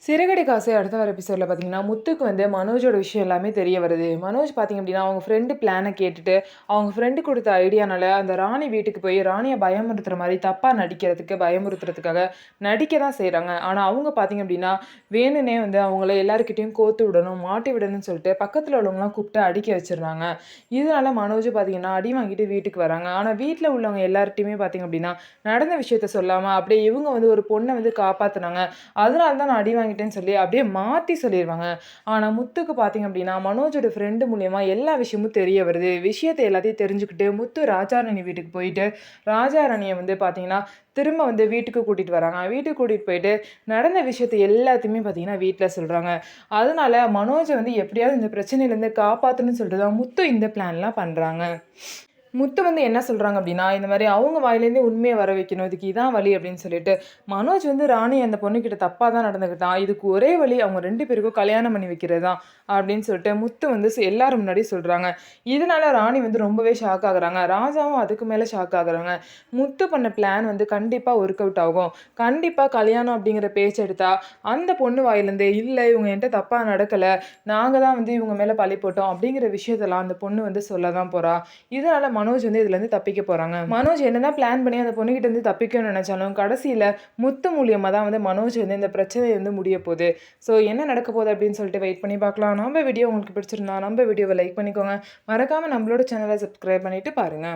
சிறகடிக்க ஆசை அடுத்த வர எபிசோட்ல பார்த்தீங்கன்னா, முத்துக்கு வந்து மனோஜோட விஷயம் எல்லாமே தெரிய வருது. மனோஜ் பார்த்தீங்க அப்டின்னா, அவங்க ஃப்ரெண்டு பிளான கேட்டுட்டு, அவங்க ஃப்ரெண்டு குடுத்த ஐடியானால அந்த ராணி வீட்டுக்கு போய் ராணிய பயமுறுத்துற மாரி தப்பா நடிக்கிறதுக்கு, பயமுறுத்துறதுக்காக நடிக்க தான் செய்றாங்க. ஆனா அவங்க பார்த்தீங்க அப்டின்னா, வேணுன்னே வந்து அவங்கள எல்லார்கிட்டயும் கோத்து விடணும், மாட்டி விடணும்னு சொல்லிட்டு பக்கத்துல உள்ளவங்கலாம் கூப்ட்டு அடிக்க வச்சுர்றாங்க. இதனால மனோஜ் பார்த்தீங்கன்னா, அடி வாங்கிட்டு வீட்டுக்கு வராங்க. ஆனா வீட்ல உள்ளவங்க எல்லார்ட்டயுமே பார்த்தீங்க அப்டின்னா, நடந்த விஷயத்த சொல்லாம அப்படியே இவங்க வந்து ஒரு பொண்ண வந்து காப்பாத்துனாங்க. அதனால தான் நான் அடி வாங்கிட்டேன்னு சொல்லி அப்படியே மாத்தி சொல்லிருவாங்க. ஆனா முத்துக்கு பார்த்தீங்க அப்படின்னா, மனோஜோட ஃப்ரெண்டு மூலியமா எல்லா விஷயமும் தெரிய வருது. விஷயத்த எல்லாத்தையும் தெரிஞ்சுக்கிட்டு முத்து ராஜாராணி வீட்டுக்கு போயிட்டு, ராஜாராணிய வந்து பார்த்தீங்கன்னா, திரும்ப வந்து வீட்டுக்கு கூட்டிட்டு வராங்க. வீட்டுக்கு கூட்டிட்டு போயிட்டு, நடந்த விஷயத்த எல்லாத்தையுமே பார்த்தீங்கன்னா, வீட்ல சொல்றாங்க. அதனால மனோஜ வந்து எப்படியாவது இந்த பிரச்சனையிலருந்து காப்பாத்தணும்னு சொல்லிட்டு தான் முத்து இந்த பிளான்லாம் பண்றாங்க. முத்து வந்து என்ன சொல்றாங்க அப்டின்னா, இந்த மாரி அவங்க வாயிலேருந்தே உண்மைய வர வைக்கணும். இதுக்கு இதான் வழி அப்டின்னு சொல்லிட்டு, மனோஜ் வந்து ராணி அந்த பொண்ணுகிட்ட தப்பா தான் நடந்துக்கிட்டான். இதுக்கு ஒரே வழி அவங்க 2 பேருக்கும் கல்யாணம் பண்ணி வைக்கிறது தான் அப்டின்னு சொல்லிட்டு முத்து வந்து எல்லாரும் முன்னாடி சொல்றாங்க. இதனால ராணி வந்து ரொம்பவே ஷாக் ஆகுறாங்க. ராஜாவும் அதுக்கு மேல ஷாக் ஆகுறாங்க. முத்து பண்ண பிளான் வந்து கண்டிப்பா ஒர்க் அவுட் ஆகும். கண்டிப்பா கல்யாணம் அப்டிங்கிற பேச்ச எடுத்தா, அந்த பொண்ணு வாயிலேருந்தே இல்ல இவங்க என்ட்ட தப்பா நடக்கல. நாங்க தான் வந்து இவங்க மேல பழி போட்டோம் அப்டிங்கிற விஷயத்தலாம் அந்த பொண்ணு வந்து சொல்ல தான் போறா. இதனால மனோஜ் வந்து இதுலருந்து தப்பிக்க போறாங்க. மனோஜ் என்னதான் பிளான் பண்ணி அந்த பொண்ணுகிட்ட இருந்து தப்பிக்கணும்னு நெனச்சாலும், கடைசியில முத்து மூலியமா தான் வந்து மனோஜ் வந்து இந்த பிரச்சனை வந்து முடிய போது. ஸோ என்ன நடக்க போகுது அப்படின்னு சொல்லிட்டு வெயிட் பண்ணி பார்க்கலாம். நம்ம வீடியோ உங்களுக்கு பிடிச்சிருந்தா நம்ம வீடியோவ லைக் பண்ணிக்கோங்க. மறக்காம நம்மளோட சேனல சப்ஸ்கிரைப் பண்ணிட்டு பாருங்க.